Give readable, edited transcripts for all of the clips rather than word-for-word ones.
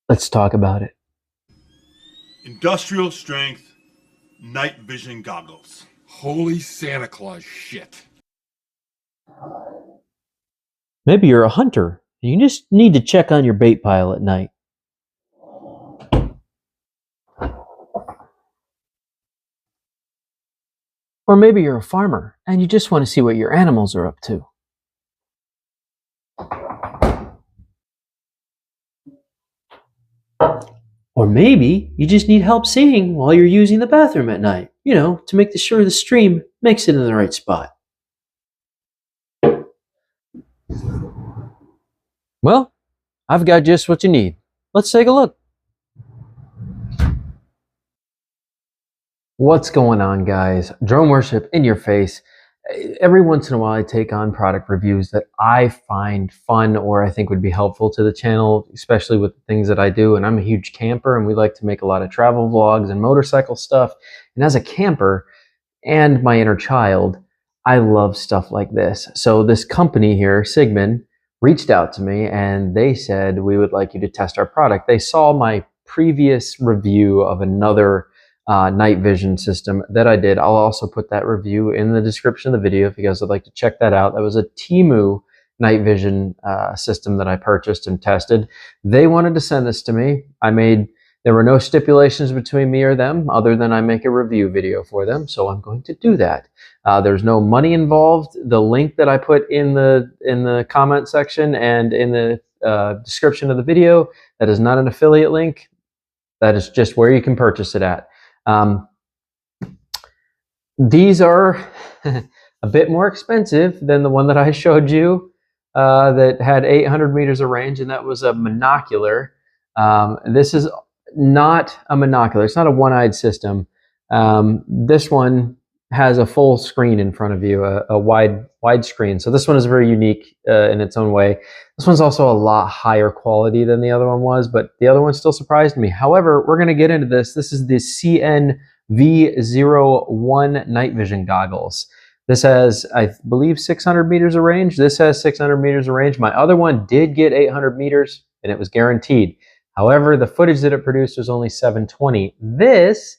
Let's talk about it. Industrial strength night vision goggles. Holy Santa Claus shit. Maybe you're a hunter. You just need to check on your bait pile at night. Or maybe you're a farmer and you just want to see what your animals are up to. Or maybe you just need help seeing while you're using the bathroom at night, to make sure the stream makes it in the right spot. Well, I've got just what you need. Let's take a look. What's going on, guys? DroneWorship in your face. Every once in a while I take on product reviews that I find fun or I think would be helpful to the channel, especially with the things that I do. And I'm a huge camper and we like to make a lot of travel vlogs and motorcycle stuff. And as a camper and my inner child, I love stuff like this. So this company here, CIGMAN, reached out to me and they said, we would like you to test our product. They saw my previous review of another night vision system that I did. I'll also put that review in the description of the video if you guys would like to check that out. That was a Temu night vision system that I purchased and tested. They wanted to send this to me. There were no stipulations between me or them other than I make a review video for them, so I'm going to do that. There's no money involved. The link that I put in the comment section and in the description of the video, that is not an affiliate link. That is just where you can purchase it at. These are a bit more expensive than the one that I showed you that had 800 meters of range, and that was a monocular. This is not a monocular. It's not a one-eyed system. This one has a full screen in front of you, a wide screen. So this one is very unique in its own way. This one's also a lot higher quality than the other one was, but the other one still surprised me. However, we're going to get into this. This is the CNV01 night vision goggles. This has, I believe, 600 meters of range. This has 600 meters of range. My other one did get 800 meters, and it was guaranteed. However, the footage that it produced was only 720. This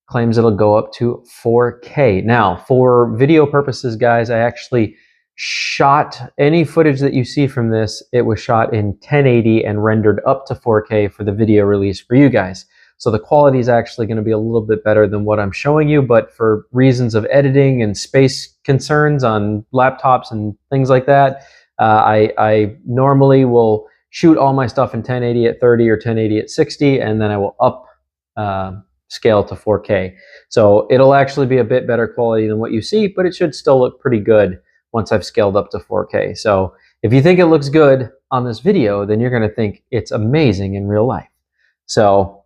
claims it'll go up to 4K. Now, for video purposes, guys, I actually shot any footage that you see from this. It was shot in 1080 and rendered up to 4K for the video release for you guys. So the quality is actually going to be a little bit better than what I'm showing you, but for reasons of editing and space concerns on laptops and things like that, I normally will shoot all my stuff in 1080 at 30 or 1080 at 60, and then I will up scale to 4K. So it'll actually be a bit better quality than what you see, but it should still look pretty good once I've scaled up to 4K. So if you think it looks good on this video, then you're going to think it's amazing in real life. So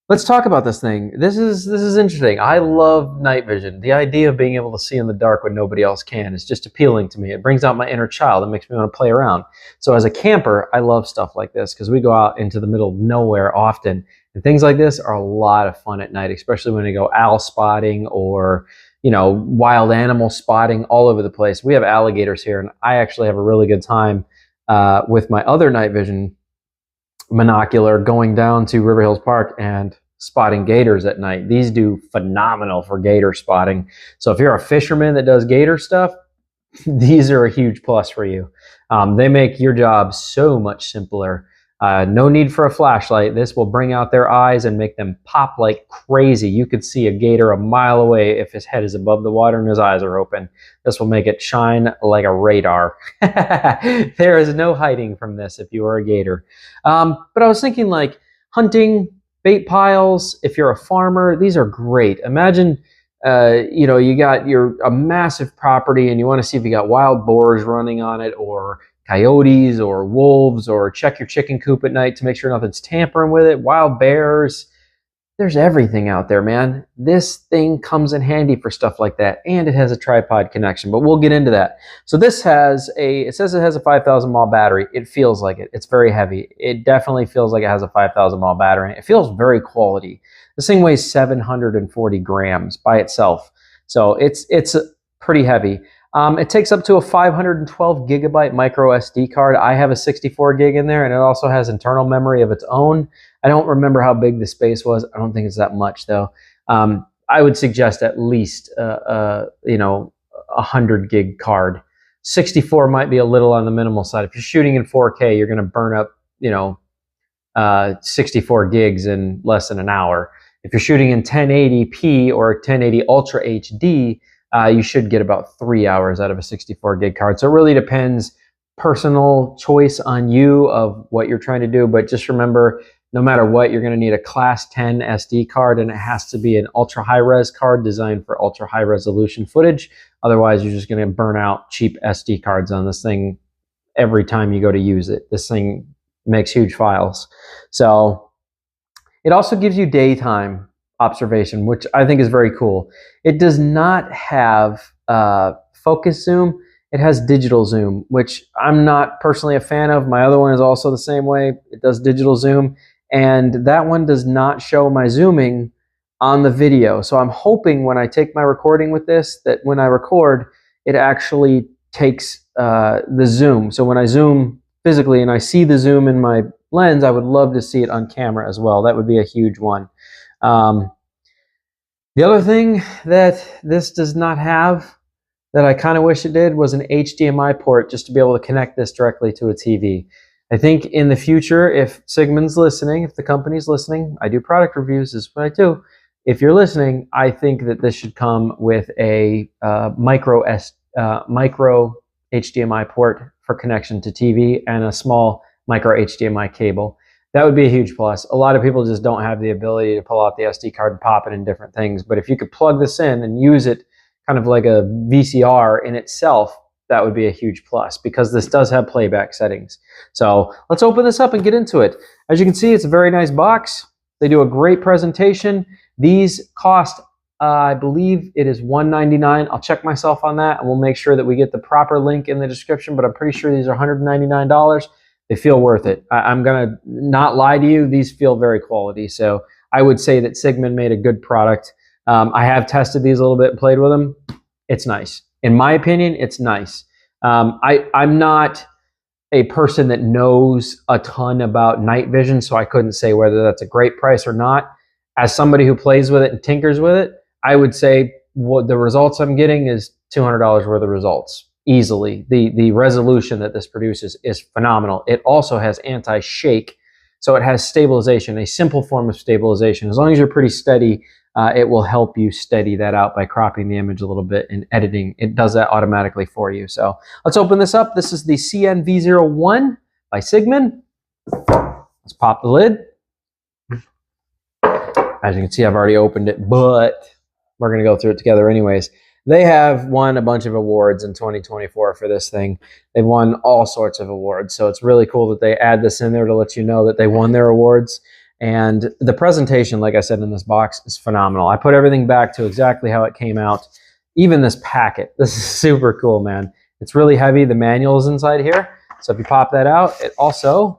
let's talk about this thing. This is interesting. I love night vision. The idea of being able to see in the dark when nobody else can is just appealing to me. It brings out my inner child. It makes me want to play around. So as a camper, I love stuff like this because we go out into the middle of nowhere often. And things like this are a lot of fun at night, especially when we go owl spotting or, wild animal spotting all over the place. We have alligators here, and I actually have a really good time with my other night vision monocular going down to River Hills Park and spotting gators at night. These do phenomenal for gator spotting. So if you're a fisherman that does gator stuff, these are a huge plus for you. They make your job so much simpler. No need for a flashlight. This will bring out their eyes and make them pop like crazy. You could see a gator a mile away if his head is above the water and his eyes are open. This will make it shine like a radar. There is no hiding from this if you are a gator. But I was thinking, like, hunting, bait piles, if you're a farmer, these are great. Imagine you got a massive property and you want to see if you got wild boars running on it, or coyotes or wolves, or check your chicken coop at night to make sure nothing's tampering with it, wild bears. There's everything out there, man. This thing comes in handy for stuff like that, and it has a tripod connection, but we'll get into that. So this it says it has a 5,000 mAh battery. It feels like it. It's very heavy. It definitely feels like it has a 5,000 mAh battery. It feels very quality. This thing weighs 740 grams by itself. So it's pretty heavy. It takes up to a 512 gigabyte micro SD card. I have a 64 gig in there, and it also has internal memory of its own. I don't remember how big the space was. I don't think it's that much though. I would suggest at least, you know, 100 gig card. 64 might be a little on the minimal side. If you're shooting in 4K, you're going to burn up, you know, 64 gigs in less than an hour. If you're shooting in 1080p or 1080 Ultra HD, you should get about 3 hours out of a 64 gig card. So it really depends, personal choice on you of what you're trying to do. But just remember, no matter what, you're going to need a class 10 SD card, and it has to be an ultra high res card designed for ultra high resolution footage. Otherwise, you're just going to burn out cheap SD cards on this thing every time you go to use it. This thing makes huge files. So it also gives you daytime observation, which I think is very cool. It does not have focus zoom. It has digital zoom, which I'm not personally a fan of. My other one is also the same way. It does digital zoom, and that one does not show my zooming on the video. So I'm hoping when I take my recording with this, that when I record, it actually takes the zoom. So when I zoom physically and I see the zoom in my lens, I would love to see it on camera as well. That would be a huge one. The other thing that this does not have that I kind of wish it did was an HDMI port, just to be able to connect this directly to a TV. I think in the future, if Sigman's listening, if the company's listening, I do product reviews, this is what I do. If you're listening, I think that this should come with a micro HDMI port for connection to TV and a small micro HDMI cable. That would be a huge plus. A lot of people just don't have the ability to pull out the SD card and pop it in different things. But if you could plug this in and use it kind of like a VCR in itself, that would be a huge plus, because this does have playback settings. So let's open this up and get into it. As you can see, it's a very nice box. They do a great presentation. These cost, I believe it is $199. I'll check myself on that, and we'll make sure that we get the proper link in the description, but I'm pretty sure these are $199. They feel worth it. I'm going to not lie to you. These feel very quality. So I would say that CIGMAN made a good product. I have tested these a little bit and played with them. It's nice. In my opinion, it's nice. I'm not a person that knows a ton about night vision, so I couldn't say whether that's a great price or not. As somebody who plays with it and tinkers with it, I would say what the results I'm getting is $200 worth of results. Easily. The resolution that this produces is phenomenal. It also has anti-shake, so it has stabilization, a simple form of stabilization. As long as you're pretty steady, it will help you steady that out by cropping the image a little bit and editing. It does that automatically for you. So let's open this up. This is the CNV01 by CIGMAN. Let's pop the lid. As you can see, I've already opened it, but we're going to go through it together anyways. They have won a bunch of awards in 2024 for this thing. They've won all sorts of awards, so it's really cool that they add this in there to let you know that they won their awards. And the presentation, like I said, in this box is phenomenal. I put everything back to exactly how it came out. Even this packet. This is super cool, man. It's really heavy. The manual is inside here. So if you pop that out, it also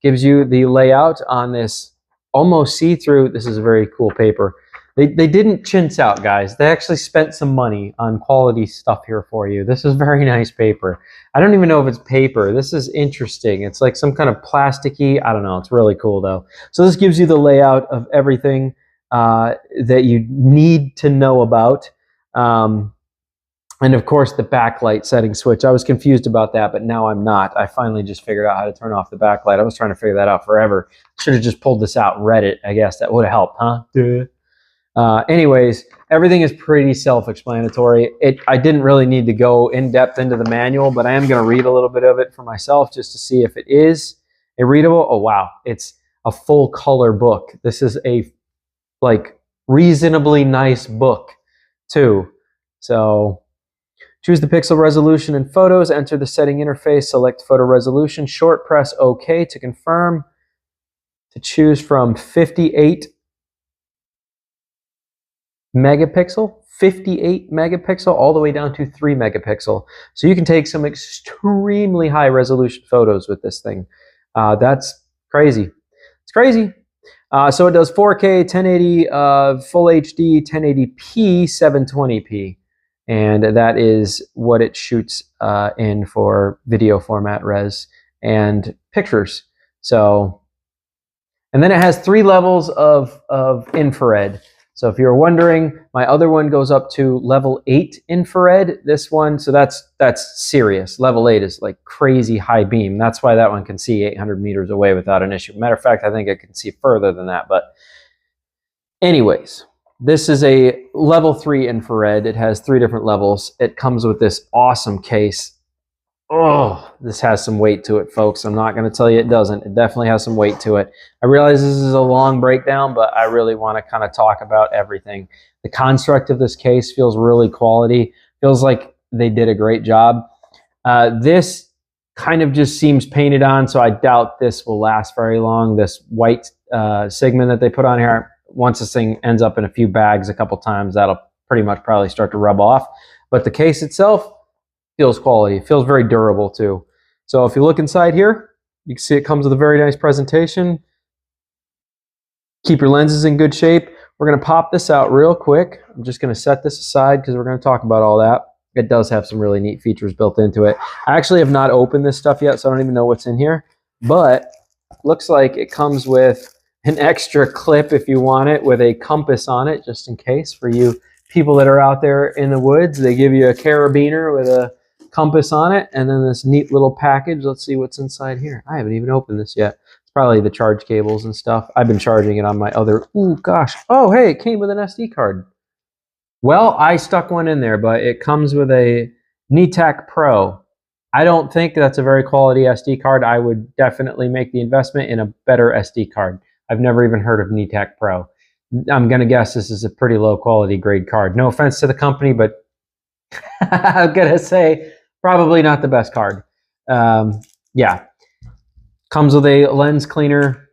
gives you the layout on this almost see-through. This is a very cool paper. They didn't chintz out, guys. They actually spent some money on quality stuff here for you. This is very nice paper. I don't even know if it's paper. This is interesting. It's like some kind of plasticky, I don't know. It's really cool, though. So this gives you the layout of everything that you need to know about. And, of course, the backlight setting switch. I was confused about that, but now I'm not. I finally just figured out how to turn off the backlight. I was trying to figure that out forever. Should have just pulled this out and read it. I guess that would have helped, huh? Duh. Anyways, everything is pretty self-explanatory. I didn't really need to go in depth into the manual, but I am going to read a little bit of it for myself just to see if it is a readable. Oh, wow. It's a full color book. This is a like reasonably nice book too. So choose the pixel resolution in photos, enter the setting interface, select photo resolution, short press OK to confirm, to choose from 58 megapixel, 58 megapixel, all the way down to 3 megapixel. So you can take some extremely high resolution photos with this thing. That's crazy. It's crazy. So it does 4K, 1080, full HD, 1080p, 720p. And that is what it shoots in for video format res and pictures. So And then it has 3 levels of infrared. So if you're wondering, my other one goes up to level 8 infrared. This one, so that's serious. Level 8 is like crazy high beam. That's why that one can see 800 meters away without an issue. Matter of fact, I think it can see further than that. But anyways, this is a level 3 infrared. It has 3 different levels. It comes with this awesome case. Oh, this has some weight to it, folks. I'm not going to tell you it doesn't. It definitely has some weight to it. I realize this is a long breakdown, but I really want to kind of talk about everything. The construct of this case feels really quality. Feels like they did a great job. This kind of just seems painted on, so I doubt this will last very long. This white CIGMAN that they put on here, once this thing ends up in a few bags a couple times, that'll pretty much probably start to rub off. But the case itself feels quality. It feels very durable too. So if you look inside here, you can see it comes with a very nice presentation. Keep your lenses in good shape. We're going to pop this out real quick. I'm just going to set this aside because we're going to talk about all that. It does have some really neat features built into it. I actually have not opened this stuff yet, so I don't even know what's in here. But looks like it comes with an extra clip if you want it, with a compass on it, just in case for you people that are out there in the woods. They give you a carabiner with a compass on it, and then this neat little package. Let's see what's inside here. I haven't even opened this yet. It's probably the charge cables and stuff. I've been charging it on my other, oh gosh. Oh, hey, it came with an SD card. Well, I stuck one in there, but it comes with a NETAC Pro. I don't think that's a very quality SD card. I would definitely make the investment in a better SD card. I've never even heard of NETAC Pro. I'm going to guess this is a pretty low quality grade card. No offense to the company, but I'm going to say probably not the best card. Yeah. Comes with a lens cleaner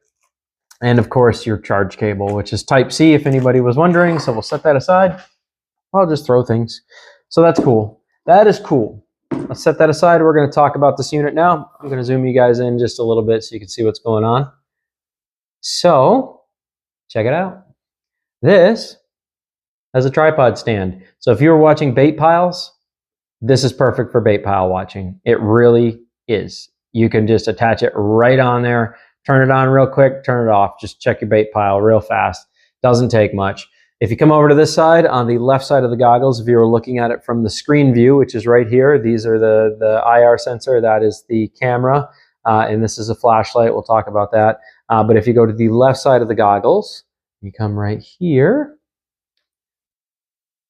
and, of course, your charge cable, which is Type-C if anybody was wondering. So we'll set that aside. I'll just throw things. So that's cool. That is cool. Let's set that aside. We're going to talk about this unit now. I'm going to zoom you guys in just a little bit so you can see what's going on. So check it out. This has a tripod stand. So if you were watching bait piles, this is perfect for bait pile watching. It really is. You can just attach it right on there, turn it on real quick, turn it off. Just check your bait pile real fast. Doesn't take much. If you come over to this side, on the left side of the goggles, if you were looking at it from the screen view, which is right here, these are the IR sensor, that is the camera, and this is a flashlight. We'll talk about that. But if you go to the left side of the goggles, you come right here.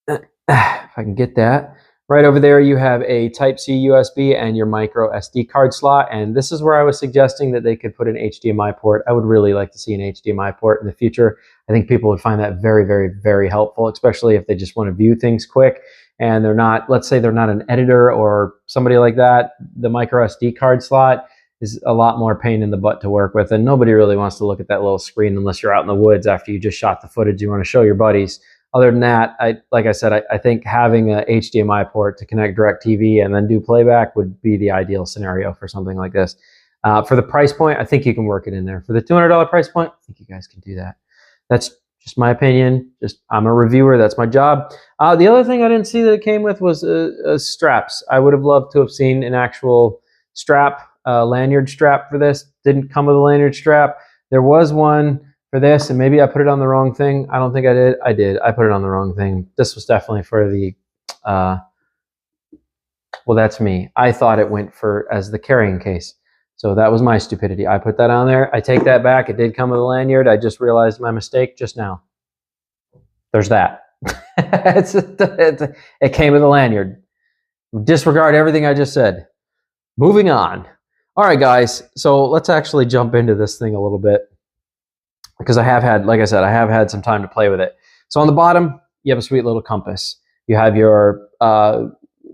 If I can get that. Right over there, you have a Type-C USB and your micro SD card slot. And this is where I was suggesting that they could put an HDMI port. I would really like to see an HDMI port in the future. I think people would find that very, very, very helpful, especially if they just want to view things quick and they're not, let's say they're not an editor or somebody like that. The micro SD card slot is a lot more pain in the butt to work with. And nobody really wants to look at that little screen unless you're out in the woods after you just shot the footage you want to show your buddies. Other than that, like I said, I think having a HDMI port to connect DirecTV and then do playback would be the ideal scenario for something like this. For the price point, I think you can work it in there. For the $200 price point, I think you guys can do that. That's just my opinion. I'm a reviewer. That's my job. The other thing I didn't see that it came with was straps. I would have loved to have seen an actual strap, lanyard strap for this. Didn't come with a lanyard strap. There was one for this, and maybe I put it on the wrong thing. I don't think I did. I did. I put it on the wrong thing. This was definitely for the, well, that's me. I thought it went for as the carrying case. So that was my stupidity. I put that on there. I take that back. It did come with a lanyard. I just realized my mistake just now. There's that. It came with a lanyard. Disregard everything I just said. Moving on. All right, guys. So let's actually jump into this thing a little bit, because I have had, like I said, I have had some time to play with it. So on the bottom, you have a sweet little compass. You have your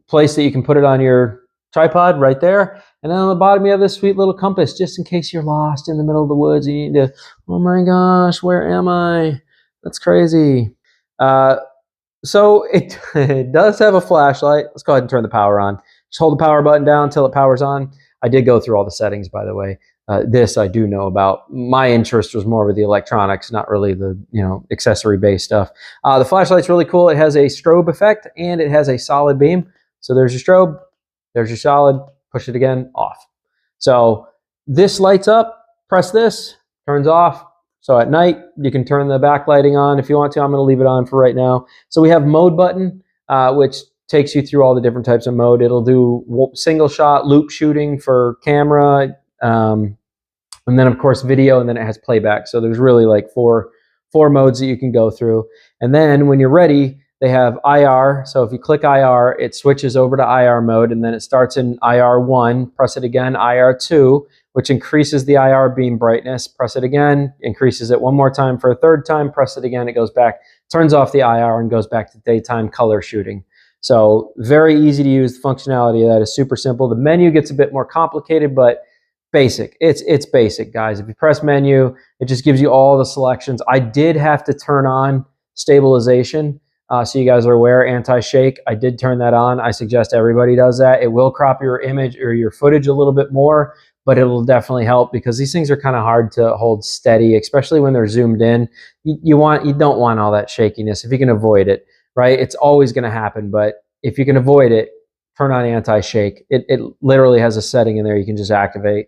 place that you can put it on your tripod right there. And then on the bottom, you have this sweet little compass, just in case you're lost in the middle of the woods. You need to, oh my gosh, where am I? That's crazy. So it does have a flashlight. Let's go ahead and turn the power on. Just hold the power button down until it powers on. I did go through all the settings, by the way. This I do know about. My interest was more with the electronics, not really the accessory-based stuff. The flashlight's really cool. It has a strobe effect and it has a solid beam. So there's your strobe, there's your solid. Push it again, off. So this lights up. Press this, turns off. So at night, you can turn the backlighting on if you want to. I'm going to leave it on for right now. So we have mode button, which takes you through all the different types of mode. It'll do single shot, loop shooting for camera, and then of course video, and then it has playback. So there's really like four modes that you can go through. And then when you're ready, they have IR. So if you click IR, it switches over to IR mode, and then it starts in IR1. Press it again, IR2, which increases the IR beam brightness. Press it again, increases it one more time for a third time. Press it again, it goes back, turns off the IR and goes back to daytime color shooting. So very easy to use. The functionality of that is super simple. The menu gets a bit more complicated, but basic. It's basic, guys. If you press menu, it just gives you all the selections. I did have to turn on stabilization, so you guys are aware, anti-shake. I did turn that on. I suggest everybody does that. It will crop your image or your footage a little bit more, but it'll definitely help because these things are kind of hard to hold steady, especially when they're zoomed in. You don't want all that shakiness if you can avoid it, right? It's always going to happen, but if you can avoid it, turn on anti-shake. It literally has a setting in there you can just activate.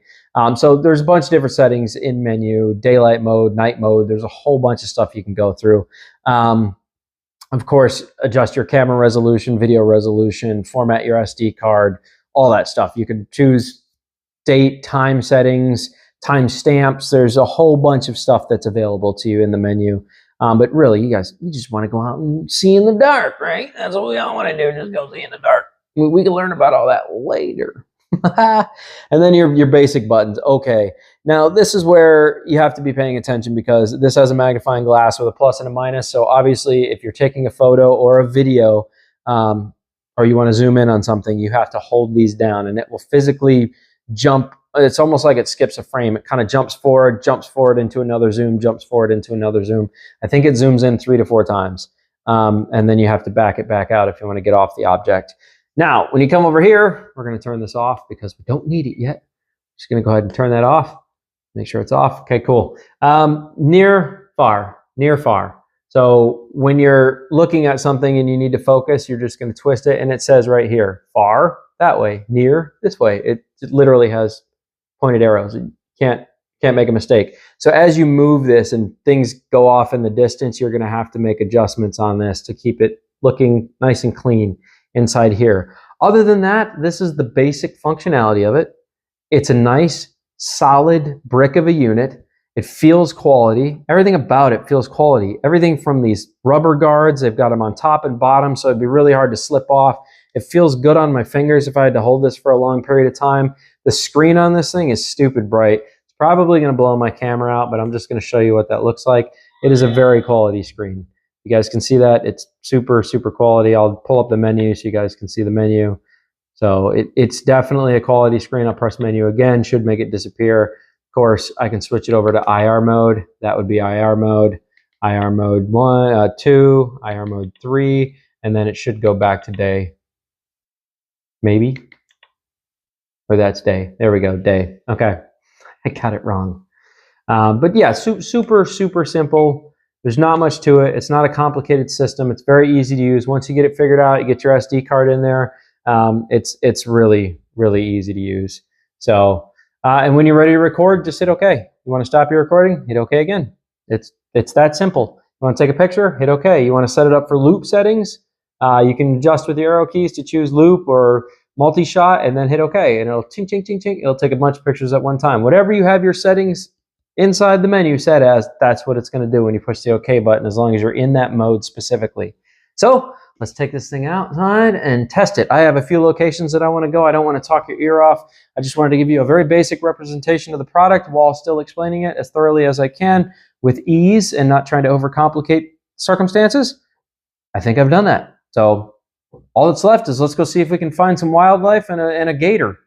So there's a bunch of different settings in menu, daylight mode, night mode. There's a whole bunch of stuff you can go through. Of course, adjust your camera resolution, video resolution, format your SD card, all that stuff. You can choose date, time settings, time stamps. There's a whole bunch of stuff that's available to you in the menu. But really, you guys, you just want to go out and see in the dark, right? That's what we all want to do, just go see in the dark. We can learn about all that later. And then your basic buttons. Okay, now this is where you have to be paying attention because this has a magnifying glass with a plus and a minus. So obviously, if you're taking a photo or a video, or you want to zoom in on something, you have to hold these down, and it will physically jump. It's almost like it skips a frame. It kind of jumps forward into another zoom, jumps forward into another zoom. I think it zooms in 3 to 4 times, and then you have to back it back out if you want to get off the object. Now, when you come over here, we're going to turn this off because we don't need it yet. Just going to go ahead and turn that off. Make sure it's off. Okay, cool. Near, far, near, far. So when you're looking at something and you need to focus, you're just going to twist it, and it says right here, far, that way, near, this way. It literally has pointed arrows. You can't make a mistake. So as you move this and things go off in the distance, you're going to have to make adjustments on this to keep it looking nice and clean inside here. Other than that, this is the basic functionality of it. It's a nice, solid brick of a unit. It feels quality. Everything about it feels quality. Everything from these rubber guards, they've got them on top and bottom, so it'd be really hard to slip off. It feels good on my fingers if I had to hold this for a long period of time. The screen on this thing is stupid bright. It's probably going to blow my camera out, but I'm just going to show you what that looks like. It is a very quality screen. You guys can see that. It's super, super quality. I'll pull up the menu so you guys can see the menu. So it's definitely a quality screen. I'll press menu again, should make it disappear. Of course, I can switch it over to IR mode. That would be IR mode 1, 2, IR mode 3, and then it should go back to day. Maybe. Or that's day. There we go, day. Okay, I got it wrong. But yeah, super, super simple. There's not much to it. It's not a complicated system. It's very easy to use. Once you get it figured out, you get your SD card in there. It's really, really easy to use. So, and when you're ready to record, just hit OK. You want to stop your recording? Hit OK again. It's that simple. You want to take a picture? Hit OK. You want to set it up for loop settings? You can adjust with the arrow keys to choose loop or multi-shot, and then hit OK, and it'll ting, ting, ting, ting. It'll take a bunch of pictures at one time. Whatever you have your settings inside the menu set as, that's what it's going to do when you push the OK button, as long as you're in that mode specifically. So let's take this thing outside and test it. I have a few locations that I want to go. I don't want to talk your ear off. I just wanted to give you a very basic representation of the product while still explaining it as thoroughly as I can with ease and not trying to overcomplicate circumstances. I think I've done that. So all that's left is let's go see if we can find some wildlife and a gator.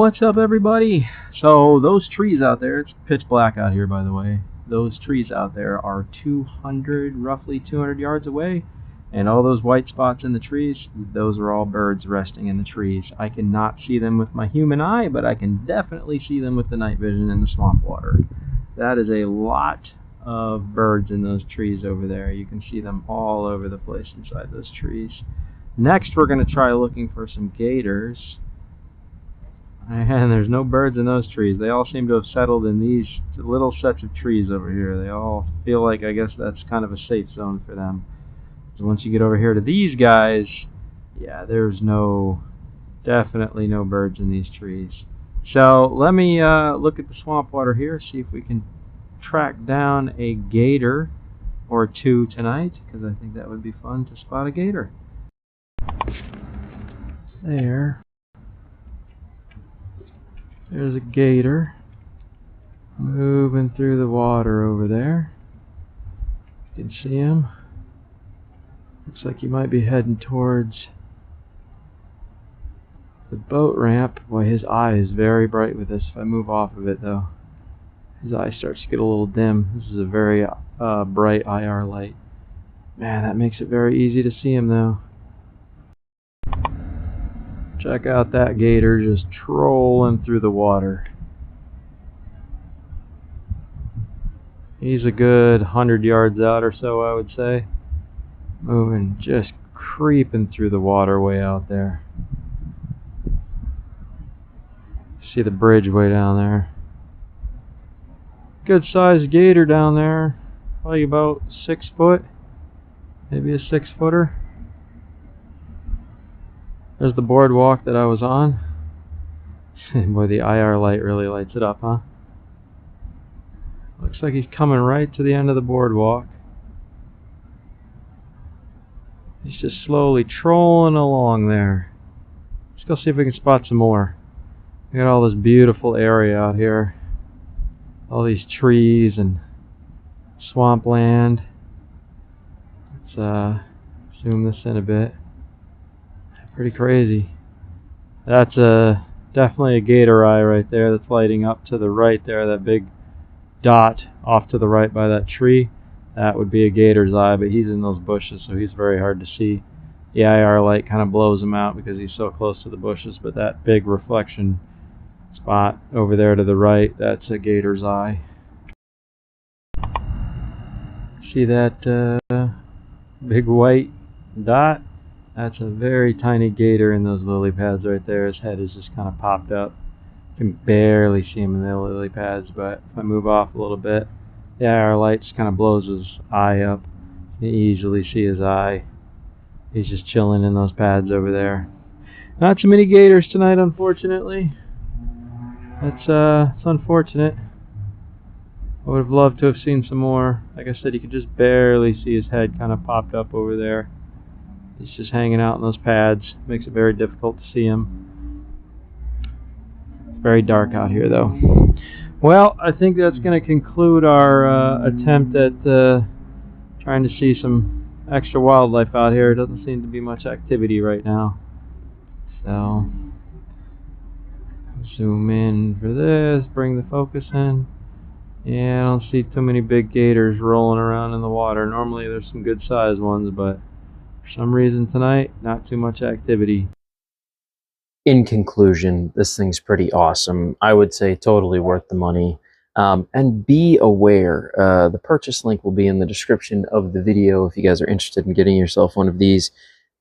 what's up everybody? So those trees out there, it's pitch black out here by the way, those trees out there are roughly 200 yards away, and all those white spots in the trees, those are all birds resting in the trees. I cannot see them with my human eye, but I can definitely see them with the night vision in the swamp water. That is a lot of birds in those trees over there. You can see them all over the place inside those trees. Next we're going to try looking for some gators. And there's no birds in those trees. They all seem to have settled in these little sets of trees over here. They all feel like, I guess that's kind of a safe zone for them. So once you get over here to these guys, yeah, there's definitely no birds in these trees. So let me look at the swamp water here, see if we can track down a gator or two tonight, because I think that would be fun to spot a gator. There's a gator moving through the water over there. You can see him. Looks like he might be heading towards the boat ramp. Boy, his eye is very bright with this. If I move off of it though, his eye starts to get a little dim. This is a very bright IR light. Man, that makes it very easy to see him though. Check out that gator just trolling through the water. He's a good 100 yards out or so, I would say. Moving, just creeping through the water way out there. See the bridge way down there. Good sized gator down there. Probably about 6 foot. Maybe a 6-footer. There's the boardwalk that I was on. Boy, the IR light really lights it up, huh? Looks like he's coming right to the end of the boardwalk. He's just slowly trolling along there. Let's go see if we can spot some more. We got all this beautiful area out here. All these trees and swampland. Let's zoom this in a bit. Pretty crazy. That's definitely a gator eye right there that's lighting up to the right there. That big dot off to the right by that tree. That would be a gator's eye, but he's in those bushes, so he's very hard to see. The IR light kind of blows him out because he's so close to the bushes, but that big reflection spot over there to the right, that's a gator's eye. See that big white dot? That's a very tiny gator in those lily pads right there. His head is just kind of popped up. You can barely see him in the lily pads, but if I move off a little bit, the IR light just kind of blows his eye up. You can easily see his eye. He's just chilling in those pads over there. Not too many gators tonight, unfortunately. It's unfortunate. I would have loved to have seen some more. Like I said, you could just barely see his head kind of popped up over there. He's just hanging out in those pads. Makes it very difficult to see him. It's very dark out here though. Well, I think that's going to conclude our attempt at trying to see some extra wildlife out here. It doesn't seem to be much activity right now. So, zoom in for this, bring the focus in. Yeah, I don't see too many big gators rolling around in the water. Normally there's some good sized ones, but for some reason tonight, not too much activity. In conclusion, this thing's pretty awesome. I would say totally worth the money. And be aware, the purchase link will be in the description of the video if you guys are interested in getting yourself one of these.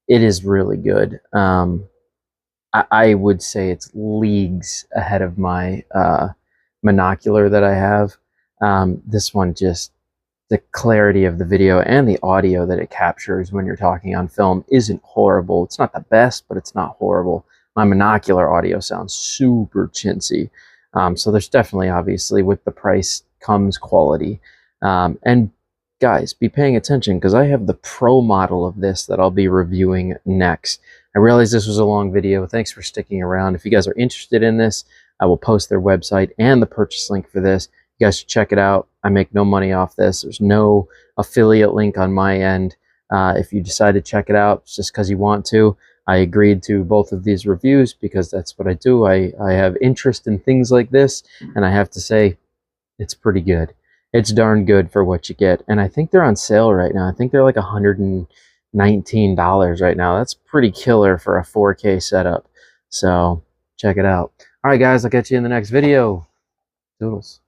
It is really good. I would say it's leagues ahead of my monocular that I have. This one, just the clarity of the video and the audio that it captures when you're talking on film isn't horrible. It's not the best, but it's not horrible. My monocular audio sounds super chintzy. So there's definitely, obviously, with the price comes quality. And guys, be paying attention because I have the pro model of this that I'll be reviewing next. I realize this was a long video. Thanks for sticking around. If you guys are interested in this, I will post their website and the purchase link for this. You guys should check it out. I make no money off this. There's no affiliate link on my end. If you decide to check it out, it's just because you want to. I agreed to both of these reviews because that's what I do. I have interest in things like this, and I have to say, it's pretty good. It's darn good for what you get. And I think they're on sale right now. I think they're like $119 right now. That's pretty killer for a 4K setup. So check it out. All right, guys, I'll catch you in the next video. Doodles.